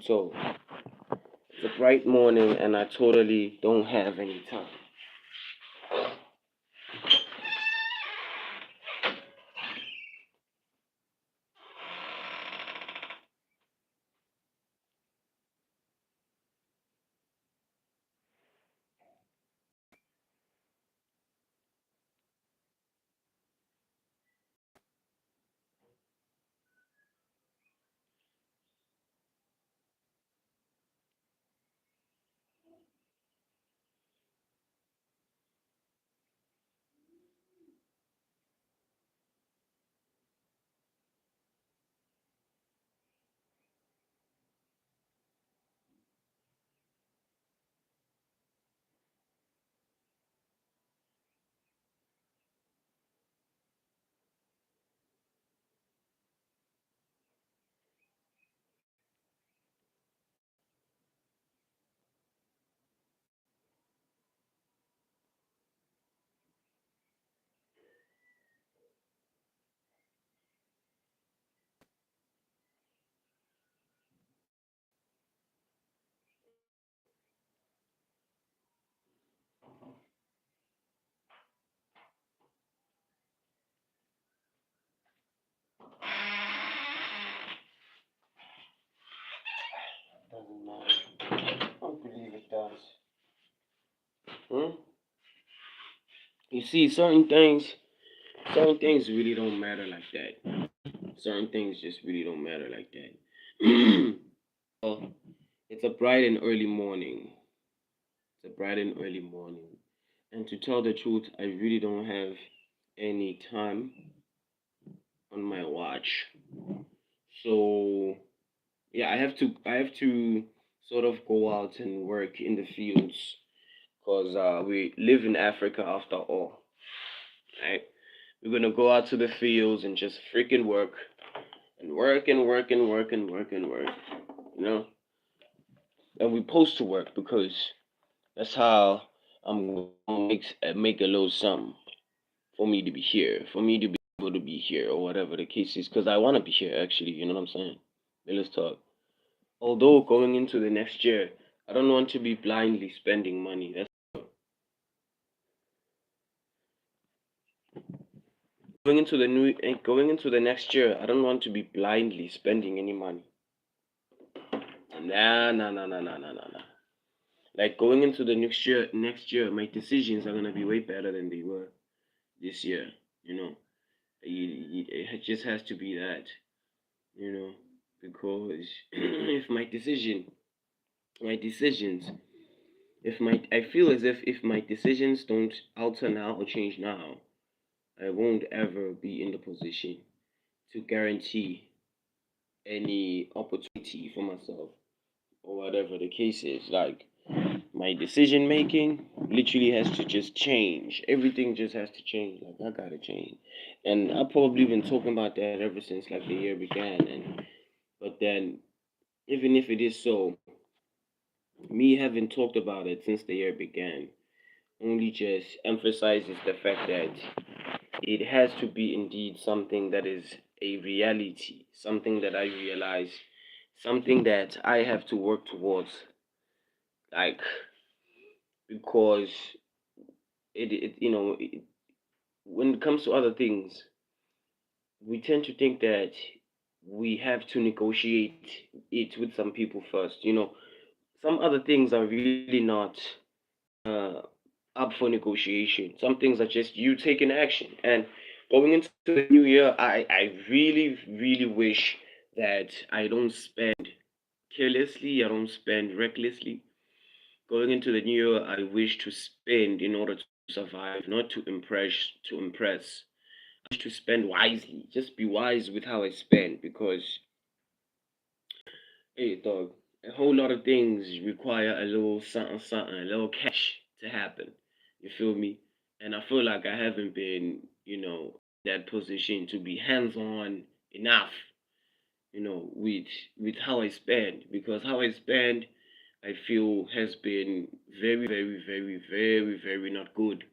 So it's a bright morning and I totally don't have any time. Doesn't matter. I don't believe it does. Hmm? You see, certain things really don't matter like that. Certain things just really don't matter like that. Well, it's a bright and early morning. It's a bright and early morning. And to tell the truth, I really don't have any time on my watch. So yeah, I have to sort of go out and work in the fields because we live in Africa after all, right? We're gonna go out to the fields and just freaking work and work and work and work and work and work, you know. And we post to work because that's how I'm gonna make a little something for me to be here, for me to be able to be here or whatever the case is. Because I want to be here actually. You know what I'm saying? But let's talk. Although going into the next year, I don't want to be blindly spending money. That's going into the next year. I don't want to be blindly spending any money. Nah, nah, nah, nah, nah, nah, nah, nah. Like going into the next year, my decisions are gonna be way better than they were this year. You know, it just has to be that. You know, because if my decisions, if my, I feel as if my decisions don't alter now or change now, I won't ever be in the position to guarantee any opportunity for myself or whatever the case is. Like my decision making literally has to just change. Everything just has to change. Like I gotta change. And I've probably been talking about that ever since like the year began. And but then even if it is so, me having talked about it since the year began only just emphasizes the fact that it has to be indeed something that is a reality, something that I realize, something that I have to work towards. Like because when it comes to other things, we tend to think that we have to negotiate it with some people first. You know, some other things are really not uh, up for negotiation. Some things are just you taking action. And going into the new year, I really, really wish that I don't spend carelessly, I don't spend recklessly. Going into the new year, I wish to spend in order to survive, not to impress. I wish to spend wisely. Just be wise with how I spend because, hey, dog, a whole lot of things require a little something, something, a little cash to happen. You feel me? And I feel like I haven't been, that position to be hands-on enough, with how I spend because how I spend, I feel has been very, very, very, very, very not good.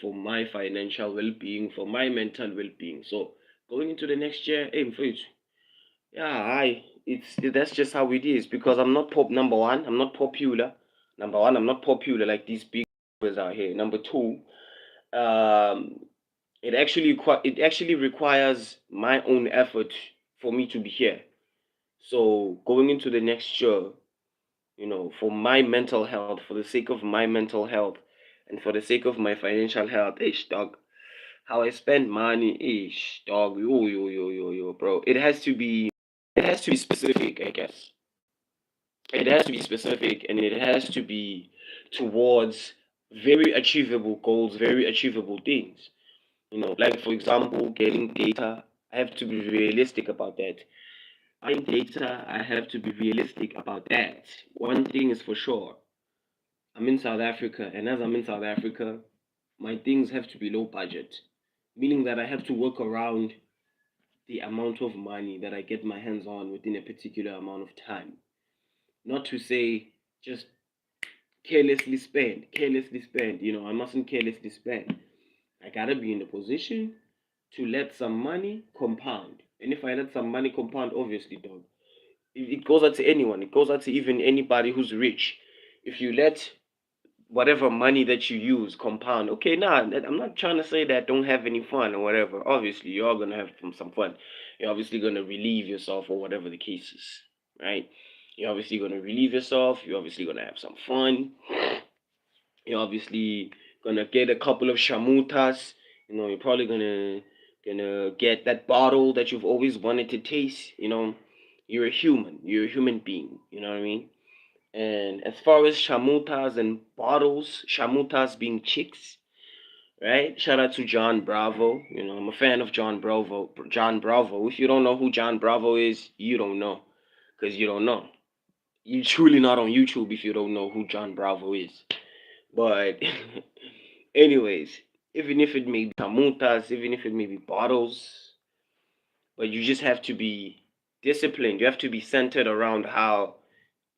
For my financial well-being, for my mental well-being. So going into the next year, hey, mfowethu, yeah, hi. that's just how it is because I'm not number one. I'm not popular. Number one, I'm not popular like these big out here. Number two, um, it actually requires my own effort for me to be here. So going into the next year, for my mental health, for the sake of my mental health, and for the sake of my financial health, ish dog, how I spend money, ish dog, yo, bro. It has to be specific, I guess. It has to be specific, and it has to be towards very achievable goals, very achievable things. Like for example, getting data. I have to be realistic about that. Buying data, I have to be realistic about that. One thing is for sure. I'm in South Africa, and as I'm in South Africa, my things have to be low budget, meaning that I have to work around the amount of money that I get my hands on within a particular amount of time. Not to say just carelessly spend, carelessly spend. I mustn't carelessly spend. I gotta be in the position to let some money compound. And if I let some money compound, obviously, dog, it goes out to anyone. It goes out to even anybody who's rich. If you let whatever money that you use compound, okay, nah, I'm not trying to say that don't have any fun or whatever. Obviously, you're gonna have some fun. You're obviously gonna relieve yourself or whatever the case is, right? You're obviously gonna relieve yourself. You're obviously gonna have some fun. You're obviously gonna get a couple of shamutas. You're probably gonna get that bottle that you've always wanted to taste. You're a human. You're a human being. You know what I mean? And as far as shamutas and bottles, shamutas being chicks, right? Shout out to John Bravo. I'm a fan of John Bravo. John Bravo. If you don't know who John Bravo is, you don't know, because you don't know. You're truly not on YouTube if you don't know who John Bravo is. But, anyways, even if it may be shamutas, even if it may be bottles, but you just have to be disciplined. You have to be centered around how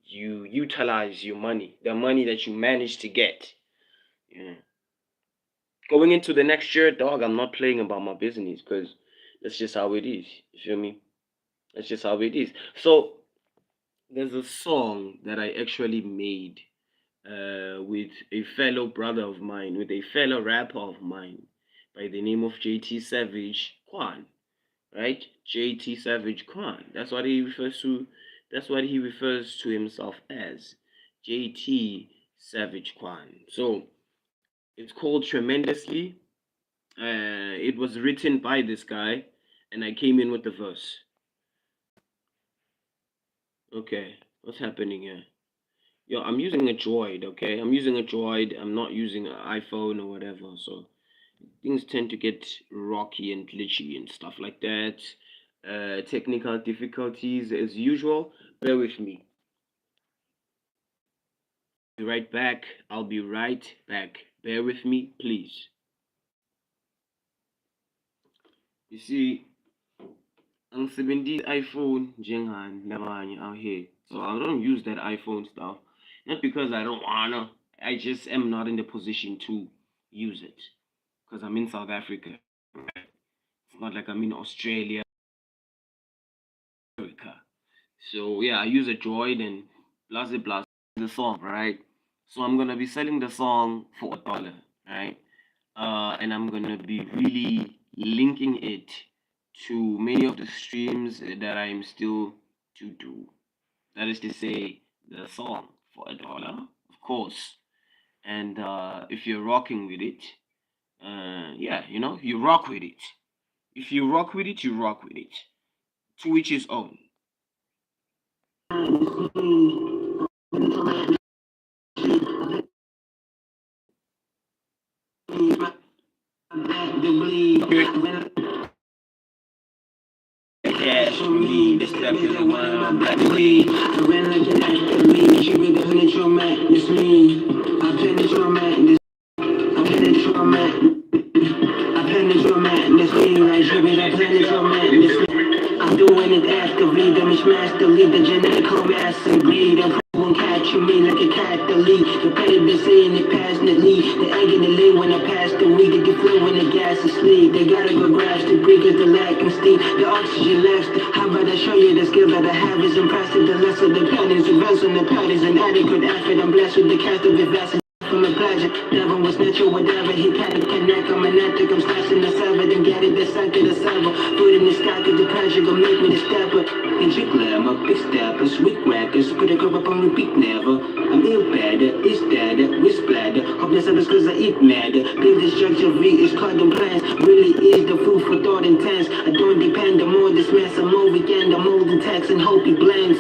you utilize your money, the money that you manage to get. Yeah. Going into the next year, dog, I'm not playing about my business because that's just how it is. You feel me? That's just how it is. So there's a song that I actually made with a fellow brother of mine, with a fellow rapper of mine by the name of JT Savage Kwan, right? JT Savage Kwan. That's what he refers to. That's what he refers to himself as, JT Savage Kwan. So it's called Tremendously. It was written by this guy, and I came in with the verse. Okay, what's happening here? Yo, I'm using a Droid, okay? I'm using a Droid. I'm not using an iPhone or whatever, so things tend to get rocky and glitchy and stuff like that. Technical difficulties as usual. Bear with me. Be right back. I'll be right back. Bear with me, please. You see, ang 17 iPhone jengan nabanye out here. So I don't use that iPhone stuff. Not because I don't wanna. I just am not in the position to use it. Because I'm in South Africa. Right? It's not like I'm in Australia, America. So yeah, I use a Droid and blah blah blah the song, right? So I'm gonna be selling the song for $1, right? And I'm gonna be really linking it to many of the streams that I'm still to do. That is to say, the song for $1, of course. And if you're rocking with it, yeah, you rock with it. If you rock with it, you rock with it. To each his own. Cash for me, this step is a one I'm black weed. I ran like an athlete, she with the penetrate mat, it's me. I penetrate mat, I penetrate mat. I penetrate mat, this me. Like she with the penetrate mat, this me. I'm doing it actively, the mishmash, delete the genetic mass and bleed. I'm catching me like a cat, delete the better been saying it passionately. The egg in the lane when I pass the weed. They get flow when the gas is sleep. They gotta go grasp the breed cause the lack of steam. The oxygen left. How about I show you the skill that I have is impressive. The less of the patterns, advance on the patterns, an adequate effort. I'm blessed with the cast of advancing from a pleasure. Devil was natural, whatever he can connect. I'm an ethic, I'm slashing the sever, then get it, the second, the sever. Put in the sky, cause the pressure gon' make me the stepper. And you glamour, big steppers, sweet crackers, put a cup up on repeat never. I'm ill better, it's better, we splatter. Hopeless others cause I eat madder. Build the structure V is cardinal plans. Really is the food for thought intense. I don't depend on more this mess. I'm all weekend, I'm molding text and hope he blends.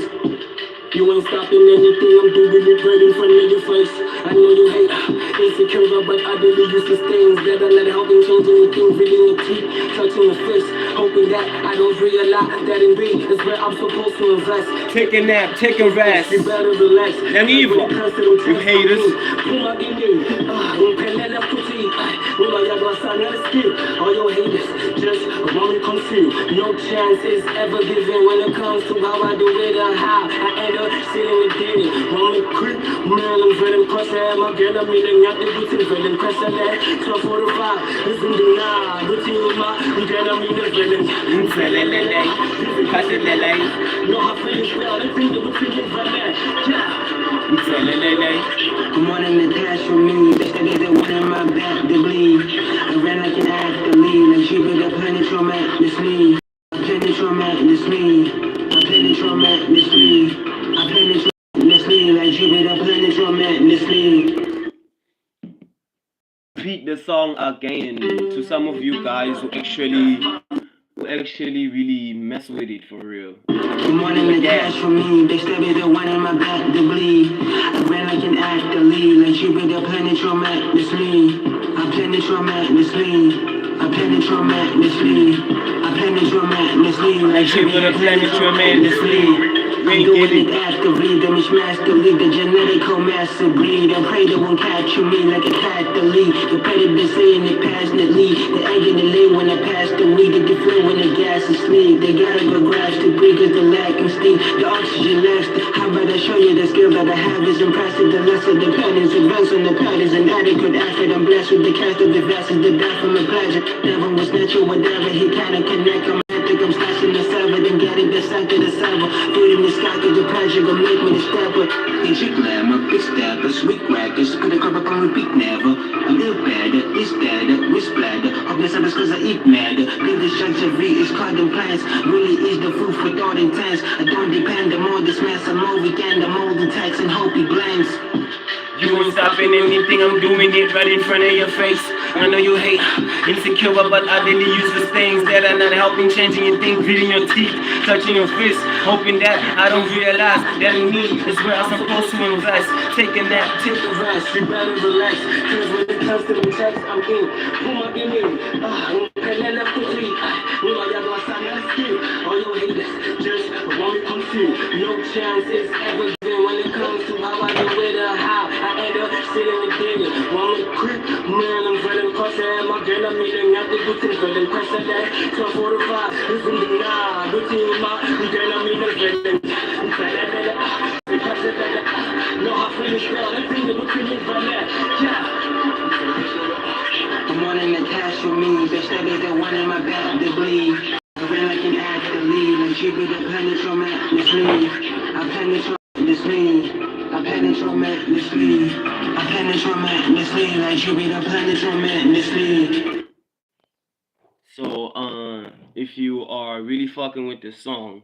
You ain't stopping anything, I'm doing it right in front of your face. I know you hate, insecure, but I believe you sustains. That I'm not helping change anything, feeling your teeth, touching your fist. Hoping that I don't realize that in B is where I'm supposed to invest. Take a nap, take a rest. You better relax. Young evil, you haters. All your haters just want me confused. No chance is ever given when it comes to how I do it or how I end up sitting with Diddy. Want me creep, man, I'm feeling crusher. My girl, I'm eating out the booty, feeling crusher. 12:45, listen to now. Routine with my girl, I'm eating feeling. No, I feel it well. I think that we're feeling for that. Come on in the dash with me. They said they one in my back to bleed. I ran like an athlete. Like she with a penetramentally. Penetramentally. I penetramentally. I penetramentally. Like she with a penetramentally. Repeat the song again to some of you guys who actually really mess with it for real. Come on in the dash for me. They said they one in my back to bleed. I ran like an athlete. Like she with a penetramentally. I penetramentally. I penetramentally. I penetramentally. Like she with a penetramentally. I'm doing it actively, them is masterly, the genetical master breed. I pray they won't capture me like a cat to lead. The better been saying it passionately. The egg in the lane when I pass the weed. They get flow when the gas is sleep. They gotta go grasp the breed cause the lack of steam. The oxygen left. How about I show you the skill that I have is impressive. The less of the patterns, advance on the patterns, an adequate effort. I'm blessed with the cast of advances, the back from a pleasure. Devil was natural, whatever he can connect. I'm slashing the sever, then getting the second the sever. Put in the sky cause the pressure gon' make me the stepper. And you glamour, big steppers, sweet crackers, put a cup up on repeat never. I'm ill better, it's better, we splatter. Hopeless others cause I eat madder. Build the structure V is cardinal plans. Really is the food for thought intense. I don't depend on more this mess. I'm all weekend, I'm molding text and hope he blends. You ain't stopping anything, I'm doing it right in front of your face. I know you hate, insecure, but I really use the things that are not helping, changing your thing, beating your teeth, touching your fist, hoping that I don't realize that in me is where I'm supposed to invest. Take a nap, take a rest, you better relax, cause when it comes to the checks, I'm in. Who am I in? All your haters just want me confused. No chance is ever given when it comes to how I do it or how I end up sitting with Diddy. Want me creep, man, I'm feeling crusher. My girl, I'm eating out the booty, feeling crusher. 12:45, listen to now. Routine with my girl, I'm eating feeling. No, I feel it well. I think that we're feeling for that. Come on in the dash with me. They said they one in my back to bleed. I ran like an athlete. Like she with a penetramentally. I penetramentally. I penetramentally. I penetramentally. Like she with a penetramentally. So, if you are really fucking with this song,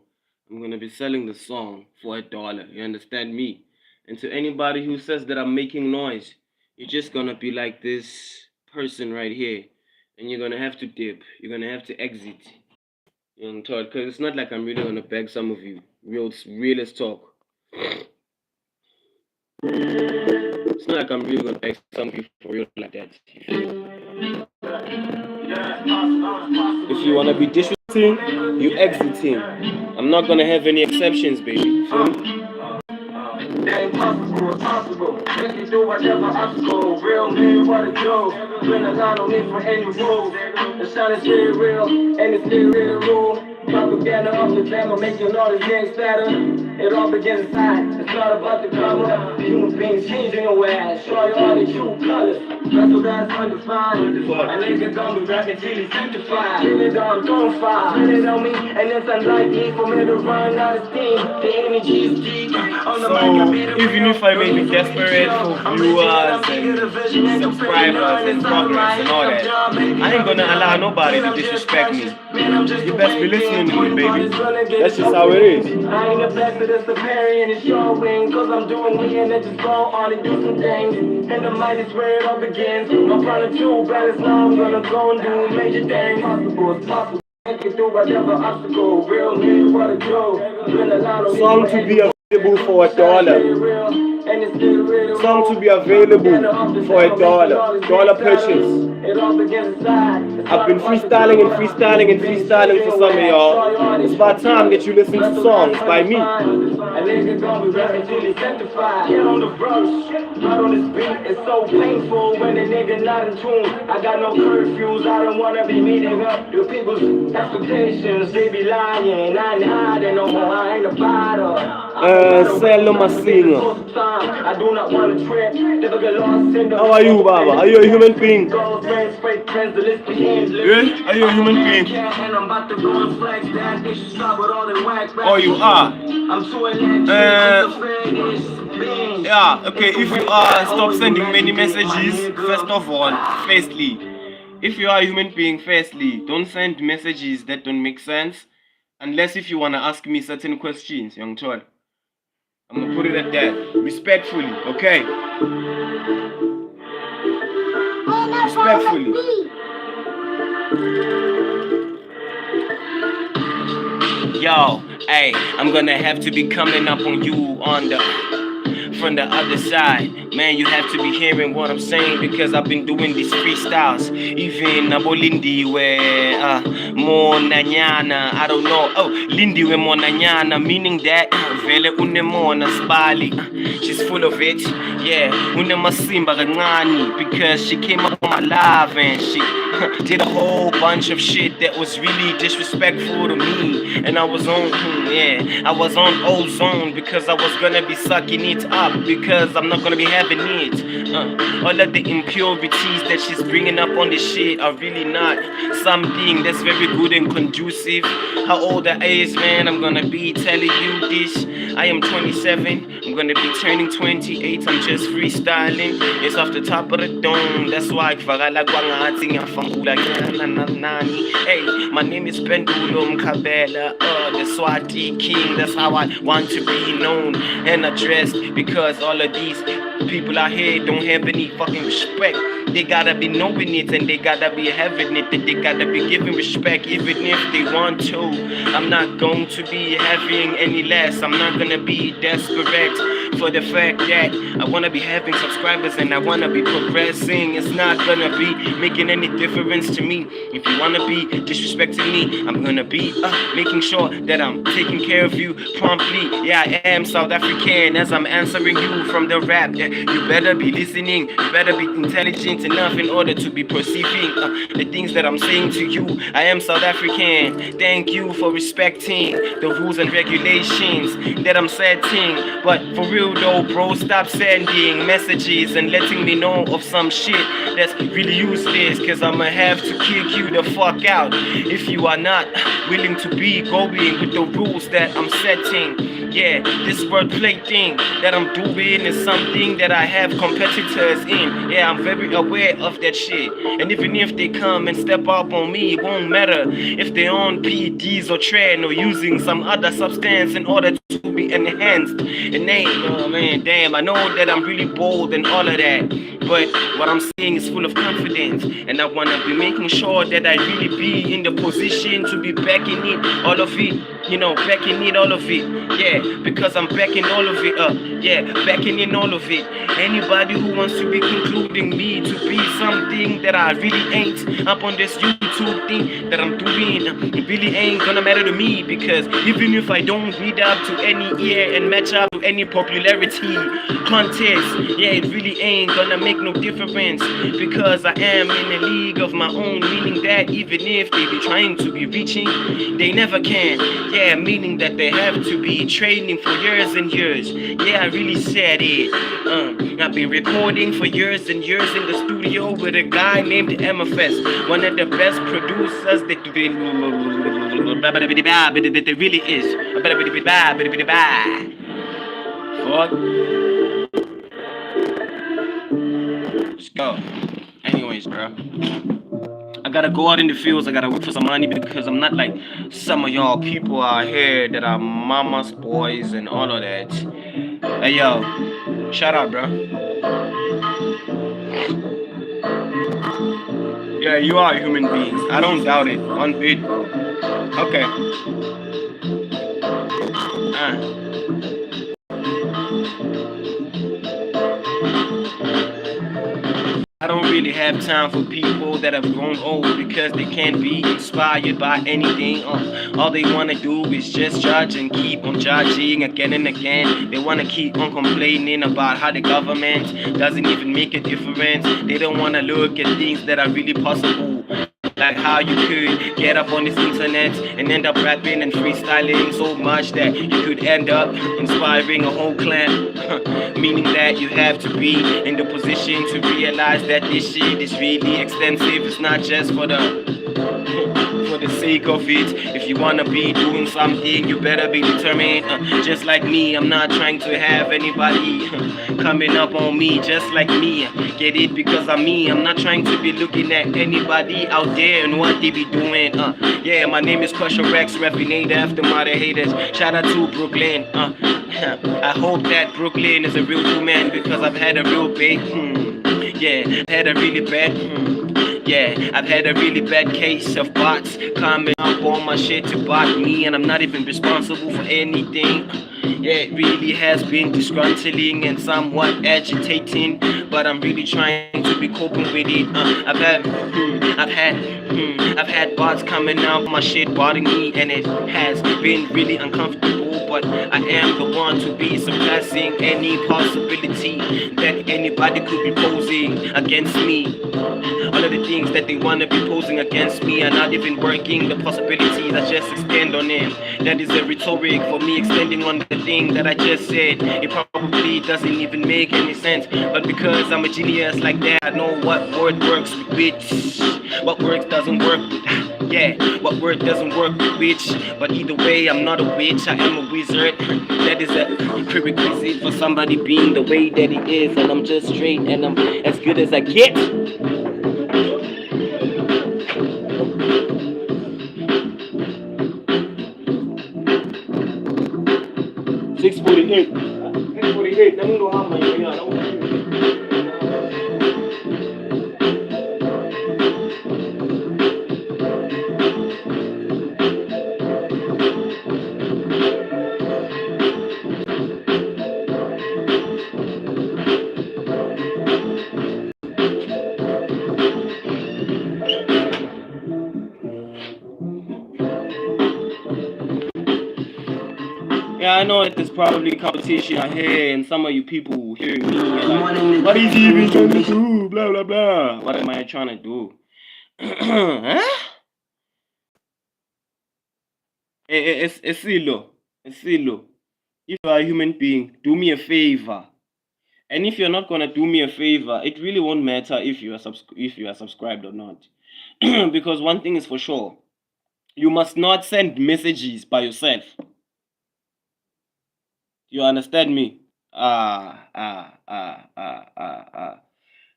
I'm gonna be selling the song for $1. You understand me? And to anybody who says that I'm making noise, you're just gonna be like this person right here, and you're gonna have to dip. You're gonna have to exit. You know, because it's not like I'm really gonna beg some of you. Realist talk. It's not like I'm really gonna beg some of you for real like that. If you wanna be disrespecting, you exiting. I'm not gonna have any exceptions, baby. Feel me? Impossible. Make me do whatever obstacle. Real men, what a joke. Been a lot on it for any rules. The shot is very real, and it's very real. Propaganda of the glamour, make your Lord his name splatter. It all begins inside. It's not about the cover. Human beings changing your ass. Show you all the true colors. That's what that's undefined. And niggas gon' be rapping till he's sanctified. Feel it on throne fire. Feel it on me. And it's unlikely for me to run out of steam. The energy is deep. So even if I may be desperate for viewers and subscribers and progress and all that, I ain't gonna allow nobody to disrespect me. You best be listening to me, baby. That's just how it is. I ain't the best of the superior and it's your wing. Cause I'm doing me and I just go on and do some things. And the might is where it all begins. My problem too bad is now I'm gonna go and do major things. Possible is possible. Through whatever obstacle. Real nigga, what a joke. Song to be available for $1. Song to be available for $1. Purchase. I've been freestyling and freestyling and freestyling for some of y'all. It's about time that you listen to songs by me. Get on the rush, not on this beat. It's so painful when a nigga not in tune. I got no curfews, I don't wanna be meeting up your people's expectations. They be lying, I ain't hiding no more. I ain't a bottle. Sell my singer. I do not want to trip. How are you, Baba? Are you a human being? Yeah? Are you a human being? Oh, you are? Yeah, okay, if you are, stop sending many messages. First of all, firstly, if you are a human being, firstly, don't send messages that don't make sense. Unless if you want to ask me certain questions, young child. I'm gonna put it at that. Respectfully, okay? Respectfully. Yo, hey, I'm gonna have to be coming up on you from the other side. Man, you have to be hearing what I'm saying because I've been doing these freestyles. Even Abolindi where more nanyana, I don't know. Oh, Lindy we more nanyana, meaning that vele unemona spali. She's full of it. Yeah, unemasimba kancane because she came up on my live and she did a whole bunch of shit that was really disrespectful to me. And I was on, I was on ozone because I was gonna be sucking it up because I'm not gonna be having it. All of the impurities that she's bringing up on this shit are really not something that's very good and conducive. How old I is, man, I'm gonna be telling you this. I am 27, I'm gonna be turning 28, I'm just freestyling. It's off the top of the dome, that's why hey, my name is Pendulum Kabela, the Swati King, that's how I want to be known and addressed, because all of these people out here don't have any fucking respect. They gotta be knowing it and they gotta be having it, and they gotta be giving respect even if they want to. I'm not going to be having any less, I'm not gonna be desperate for the fact that I wanna be having subscribers and I wanna be progressing. It's not gonna be making any difference to me. If you wanna be disrespecting me, I'm gonna be making sure that I'm taking care of you promptly. Yeah, I am South African as I'm answering you from the rap. Yeah, you better be listening, you better be intelligent enough in order to be perceiving the things that I'm saying to you. I am South African. Thank you for respecting the rules and regulations that I'm setting. But for real though, bro, stop sending messages and letting me know of some shit that's really useless, cause I'ma have to kick you the fuck out if you are not willing to be going with the rules that I'm setting. Yeah, this wordplay thing that I'm doing is something that I have competitors in. Yeah, I'm very aware of that shit. And even if they come and step up on me, it won't matter if they're on PEDs or tren or using some other substance in order to be enhanced. And they, oh man, damn, I know that I'm really bold and all of that, but what I'm saying is full of confidence, and I want to be making sure that I really be in the position to be backing it, all of it, you know, backing it, all of it. Yeah, because I'm backing all of it up. Yeah, backing in all of it. Anybody who wants to be concluding me to be something that I really ain't up on this YouTube YouTube thing that I'm doing, it really ain't gonna matter to me, because even if I don't read up to any ear and match up to any popularity contest, yeah, it really ain't gonna make no difference, because I am in a league of my own, meaning that even if they be trying to be reaching, they never can. Yeah, meaning that they have to be training for years and years. Yeah, I really said it. I've been recording for years and years in the studio with a guy named MFS, one of the best producers that there really is. Fuck. Let's go. Anyways, bro. I gotta go out in the fields, I gotta work for some money, because I'm not like some of y'all people out here that are mama's boys and all of that. Hey yo, shout out, bro. Yeah, you are human beings. I don't doubt it one bit. Okay. I don't really have time for people that have grown old, because they can't be inspired by anything. All they wanna do is just judge and keep on judging again and again. They wanna keep on complaining about how the government doesn't even make a difference. They don't wanna look at things that are really possible, like how you could get up on this internet and end up rapping and freestyling so much that you could end up inspiring a whole clan. Meaning that you have to be in the position to realize that this shit is really extensive. It's not just for the sake of it. If you wanna be doing something, you better be determined. Just like me, I'm not trying to have anybody coming up on me. Just like me, get it, because I'm me. I'm not trying to be looking at anybody out there and what they be doing. Yeah, my name is Krusher Recs, repping after my haters. Shout out to Brooklyn. I hope that Brooklyn is a real human, because I've had a real big, yeah, had a really bad, yeah, I've had a really bad case of bots coming up on my shit to bot me, and I'm not even responsible for anything. Yeah, it really has been disgruntling and somewhat agitating, but I'm really trying to be coping with it. I've had bots coming out my shit bothering me, and it has been really uncomfortable. But I am the one to be surpassing any possibility that anybody could be posing against me. All of the things that they wanna be posing against me are not even working. The possibilities I just extend on them. That is a rhetoric for me extending on the thing that I just said. It probably doesn't even make any sense, but because I'm a genius like that, I know what word works with which, what word doesn't work with. Yeah, what word doesn't work with which. But either way, I'm not a witch, I am a wizard. That is a prerequisite for somebody being the way that he is. And I'm just straight, and I'm as good as I get. 648. 648. Let me know how much you are. Yeah, I know that there's probably competition out here, and some of you people hearing me are like, what is he even trying to do? Blah, blah, blah. What am I trying to do? Huh? It's Silo. It's Silo. If you are a human being, do me a favor. And if you're not gonna do me a favor, it really won't matter if you are subscribed or not. Because one thing is for sure, you must not send messages by yourself. You understand me?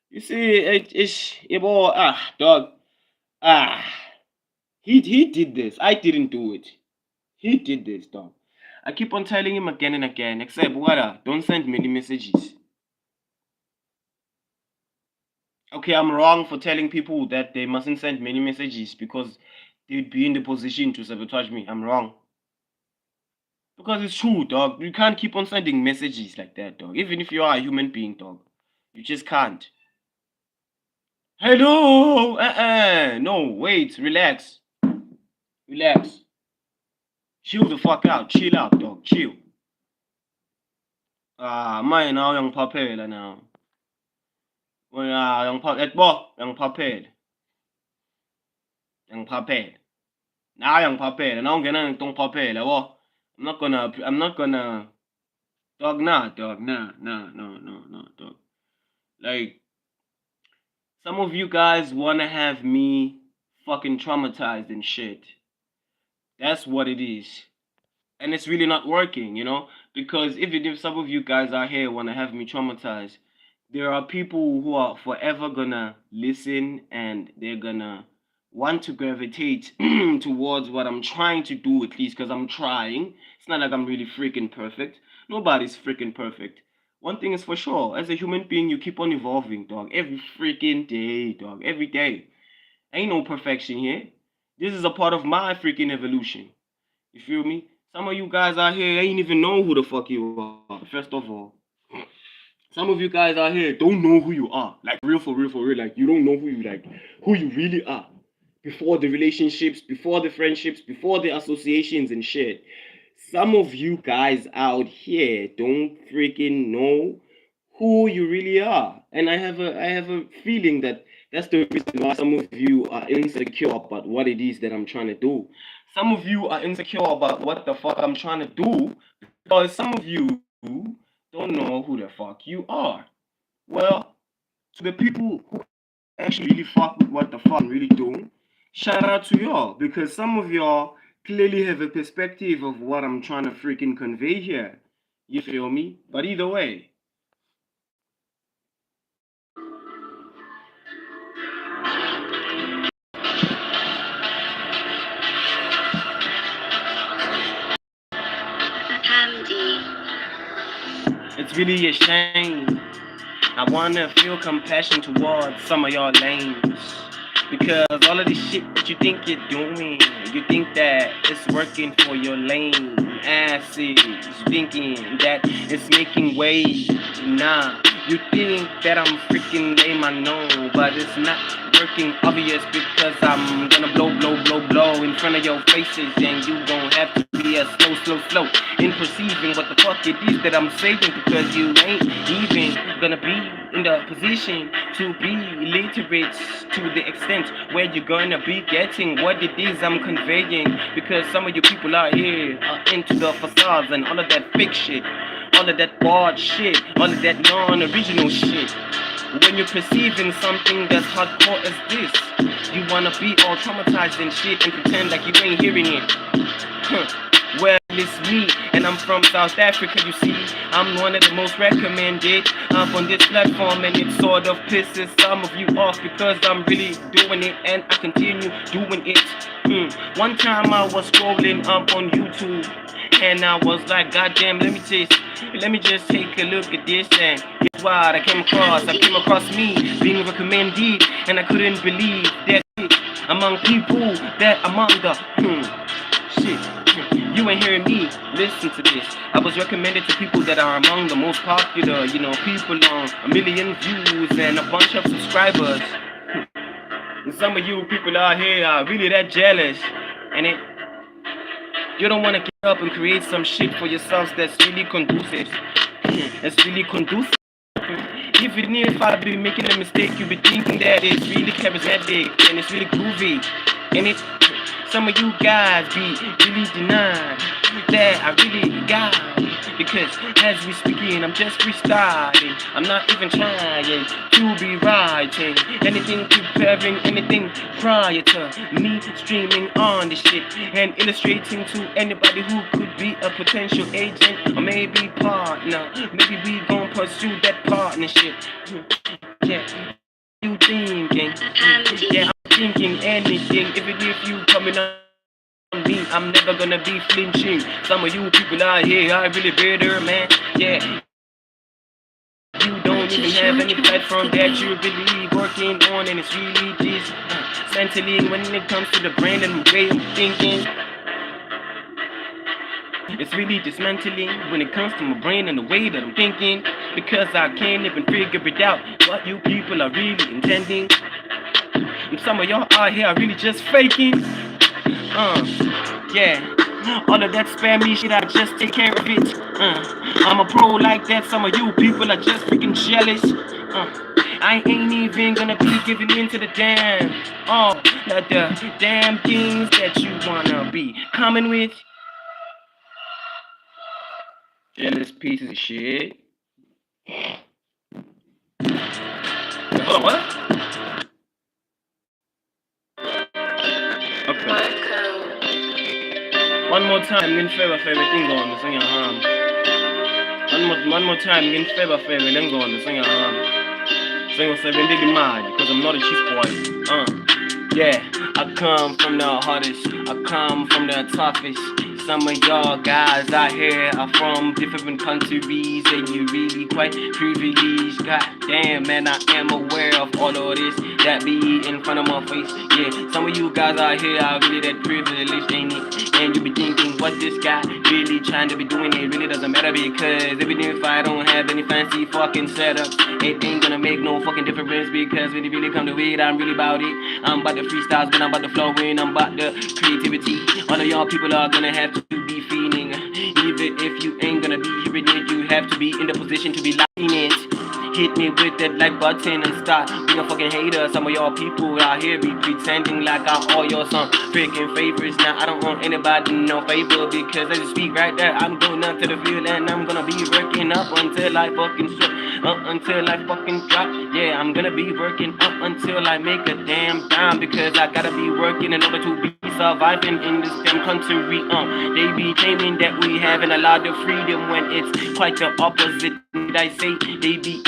You see, dog. Ah, he did this. I didn't do it. He did this, dog. I keep on telling him again and again, except what? Don't send many messages. Okay, I'm wrong for telling people that they mustn't send many messages because they'd be in the position to sabotage me. I'm wrong. Because it's true, dog. You can't keep on sending messages like that, dog. Even if you are a human being, dog. You just can't. Hello. No, wait. Relax. Relax. Chill the fuck out. Chill out, dog. Chill. Mine now yung papel now. Yung papel. Yung papel. Yung papel. Now yung papel. And I'm gonna yung papel. I'm not gonna. Dog, nah, dog, nah, no, dog. Like, some of you guys wanna have me fucking traumatized and shit. That's what it is. And it's really not working, you know? Because even if some of you guys out here wanna have me traumatized, there are people who are forever gonna listen and they're gonna want to gravitate towards what I'm trying to do, at least because I'm trying. It's not like I'm really freaking perfect. Nobody's freaking perfect. One thing is for sure, as a human being, you keep on evolving, dog. Every freaking day, dog. Every day. Ain't no perfection here. This is a part of my freaking evolution. You feel me? Some of you guys out here ain't even know who the fuck you are, first of all. Some of you guys out here don't know who you are. Like real for real for real. Like you don't know who you really are. Before the relationships, before the friendships, before the associations and shit. Some of you guys out here don't freaking know who you really are. And I have a feeling that that's the reason why some of you are insecure about what it is that I'm trying to do. Some of you are insecure about what the fuck I'm trying to do because some of you don't know who the fuck you are. Well, to the people who actually really fuck with what the fuck I'm really doing, shout out to y'all because some of y'all clearly have a perspective of what I'm trying to freaking convey here. You feel me? But either way, it's really a shame. I wanna feel compassion towards some of y'all lames. Because all of this shit that you think you're doing, you think that it's working for your lame asses. Thinking that it's making waves. Nah, you think that I'm freaking lame, I know. But it's not working obvious because I'm gonna blow in front of your faces. And you gon' have to be a slow in perceiving what the fuck it is that I'm saying. Because you ain't even gonna be in the position to be literate to the extent where you're gonna be getting what it is I'm conveying. Because some of you people out here are into the facades and all of that fake shit, all of that bad shit, all of that non-original shit. When you're perceiving something that's hardcore as this, you wanna be all traumatized and shit and pretend like you ain't hearing it. Well, it's me, and I'm from South Africa, you see. I'm one of the most recommended up on this platform, and it sort of pisses some of you off because I'm really doing it, and I continue doing it. One time I was scrolling up on YouTube, and I was like, goddamn, let me just take a look at this, and guess what I came across? I came across me being recommended, and I couldn't believe that among people that among the shit. You ain't hearing me. Listen to this. I was recommended to people that are among the most popular, you know, people on 1 million views and a bunch of subscribers. And some of you people out here are really that jealous. And you don't want to get up and create some shit for yourselves that's really conducive. That's really conducive. Even if I be making a mistake, you be thinking that it's really charismatic and it's really groovy. And some of you guys be really denying that I really got it. Because as we speaking, I'm just freestyling. I'm not even trying to be writing anything, preparing anything prior to me streaming on this shit and illustrating to anybody who could be a potential agent or maybe partner. Maybe we gon' pursue that partnership. Yeah, you thinking? Yeah, I'm thinking anything. Even if you coming on me, I'm never gonna be flinching. Some of you people out here are really better, man. Yeah, you don't even have any platform that you're really working on, and it's really dismantling when it comes to the brain and the way I'm thinking. It's really dismantling when it comes to my brain and the way that I'm thinking, because I can't even figure it out what you people are really intending. And some of y'all out here are really just faking. Yeah. All of that spammy shit, I just take care of it. I'm a pro like that. Some of you people are just freaking jealous. I ain't even gonna be giving in to the the damn things that you wanna be coming with. Jealous pieces of shit. Oh, what? Okay. One more time, in favor thing going to sing your harm. One more time, in favor then going to sing your harm. Sing with 7 big mad, because I'm not a cheap boy. Yeah, I come from the hardest, I come from the toughest. Some of y'all guys out here are from different countries, and you really quite privileged. God damn, man, I am aware of all of this that be in front of my face. Yeah, some of you guys out here are really that privileged, ain't it? And you be thinking, what this guy really trying to be doing? It really doesn't matter, because even if I don't have any fancy fucking setups, it ain't gonna make no fucking difference, because when it really come to it, I'm really about it. I'm about the freestyles, but I'm about the flowing, I'm about the creativity. All of y'all people are gonna have to be feeling. Even if you ain't gonna be hearing it, you have to be in the position to be liking it. Hit me with that like button and start being a fucking hater. Some of y'all people out here be pretending like I owe y'all some freaking favors. Now I don't want anybody no favor, because as you speak right there, I'm going up to the field and I'm gonna be working up until I fucking sweat. Until I fucking drop. Yeah, I'm gonna be working up until I make a damn dime, because I gotta be working in order to be surviving in this damn country. They be claiming that we having a lot of freedom when it's quite the opposite. I say they be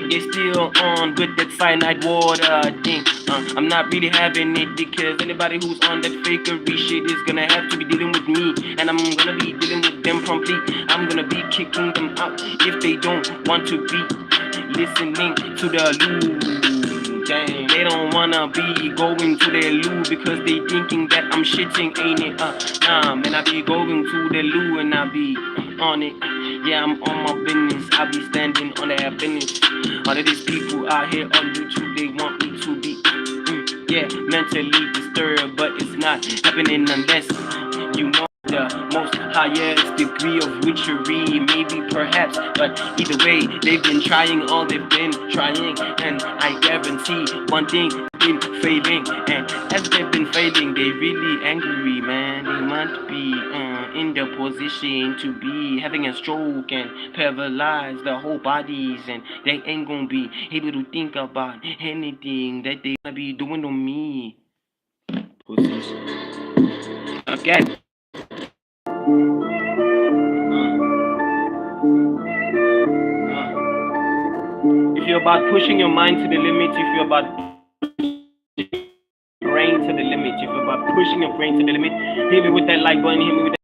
they still on with that cyanide water thing. I'm not really having it, because anybody who's on that fakery shit is gonna have to be dealing with me, and I'm gonna be dealing with them promptly. I'm gonna be kicking them out if they don't want to be listening to the loo. Dang, they don't wanna be going to the loo because they thinking that I'm shitting, ain't it? Nah, man, I be going to the loo and I be on it. Yeah, I'm on my business. I be standing on their business. All of these people out here on YouTube, they want me to be, mentally disturbed, but it's not happening unless you know the most highest degree of witchery, maybe perhaps, but either way, they've been trying all they've been trying, and I guarantee one thing, been failing, and as they've been failing, they really angry, man. They might be in the position to be having a stroke and paralyze their whole bodies, and they ain't gonna be able to think about anything that they gonna be doing to me. Position. Okay. If you're about pushing your mind to the limit, if you're about brain to the limit, if you're about pushing your brain to the limit, hit me with that like button, hit me with that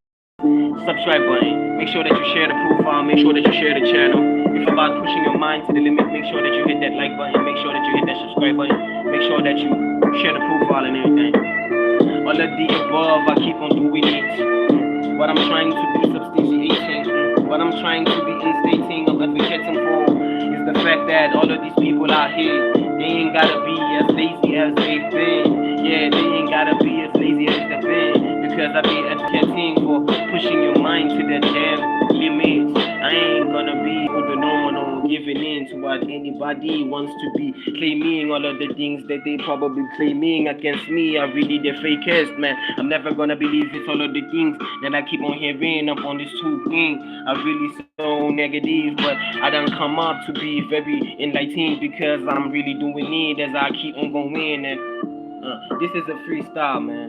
subscribe button. Make sure that you share the profile, make sure that you share the channel. If you're about pushing your mind to the limit, make sure that you hit that like button, make sure that you hit that subscribe button, make sure that you share the profile and everything. All of the above, I keep on doing it. What I'm trying to be substantiating, what I'm trying to be instating or advocating for is the fact that all of these people out here, they ain't gotta be as lazy as they've been. Yeah, they ain't gotta be as lazy as they've been, because I be advocating for pushing your mind to the damn limits. I ain't gonna be the normal, giving in to what anybody wants to be claiming. All of the things that they probably claiming against me are really the fakest, man. I'm never gonna believe it's all of the things that I keep on hearing up on this tube thing are really so negative, but I done come up to be very enlightened, because I'm really doing it as I keep on going. And this is a freestyle, man.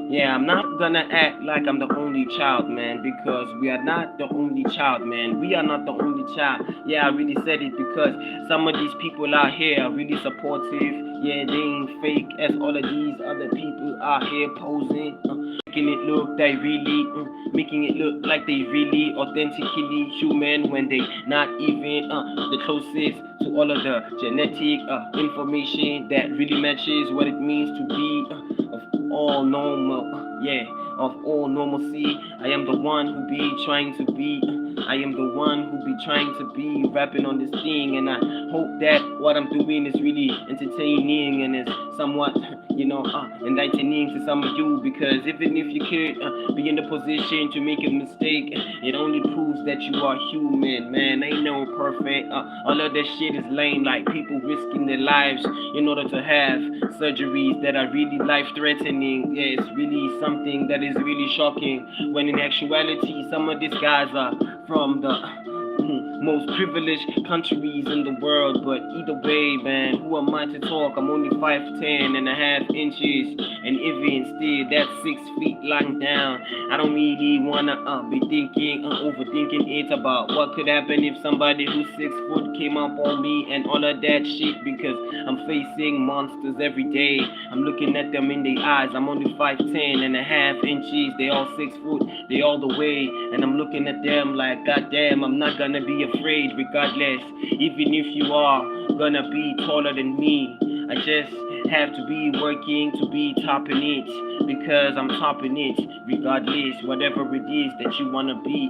Yeah, I'm not gonna act like I'm the only child, man, because we are not the only child, man. We are not the only child. Yeah, I really said it, because some of these people out here are really supportive. Yeah, they ain't fake as all of these other people out here posing, making it look they really, making it look like they really authentically human, when they not even the closest to all of the genetic information that really matches what it means to be of all normal, of all normalcy. I am the one who be trying to be I am the one who be trying to be rapping on this thing, and I hope that what I'm doing is really entertaining and is somewhat, enlightening to some of you. Because even if you could be in the position to make a mistake, it only proves that you are human, man. Ain't no perfect. All of that shit is lame, like people risking their lives in order to have surgeries that are really life-threatening. Yeah, it's really something that is really shocking. When in actuality, some of these guys are from the most privileged countries in the world. But either way, man, who am I to talk? I'm only 5'10" and a half inches, and even still, that's 6 feet lying down. I don't really wanna be thinking, overthinking it about what could happen if somebody who's 6 foot came up on me and all of that shit. Because I'm facing monsters every day. I'm looking at them in the eyes. I'm only 5'10" and a half inches. They all 6 foot. They all the way, and I'm looking at them like, goddamn, I'm not gonna be afraid regardless. Even if you are gonna be taller than me, I just have to be working to be topping it, because I'm topping it regardless. Whatever it is that you wanna be,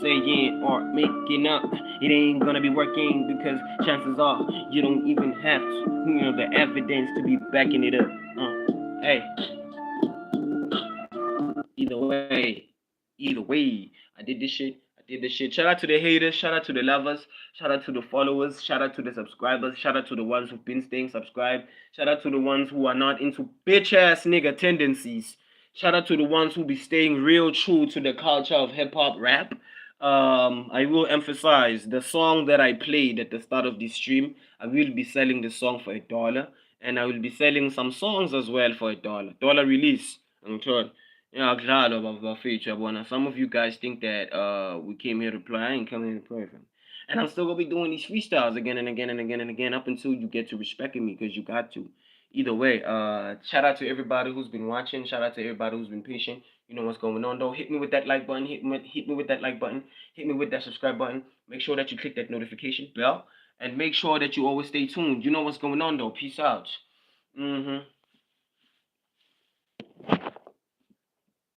saying or making up, it ain't gonna be working, because chances are you don't even have the evidence to be backing it up. Hey, either way, I did this shit. I did this shit. Shout out to the haters. Shout out to the lovers. Shout out to the followers. Shout out to the subscribers. Shout out to the ones who've been staying subscribed. Shout out to the ones who are not into bitch ass nigga tendencies. Shout out to the ones who be staying real true to the culture of hip hop rap. I will emphasize the song that I played at the start of this stream. I will be selling the song for $1, and I will be selling some songs as well for $1. Dollar release. Okay. Yeah, glad about the feature, but some of you guys think that we came here to play. I ain't coming here to play, fam. And I'm still gonna be doing these freestyles again and again and again and again up until you get to respecting me, because you got to. Either way, shout out to everybody who's been watching. Shout out to everybody who's been patient. You know what's going on though. Hit me with that like button. Hit me with that like button. Hit me with that subscribe button. Make sure that you click that notification bell, and make sure that you always stay tuned. You know what's going on though. Peace out.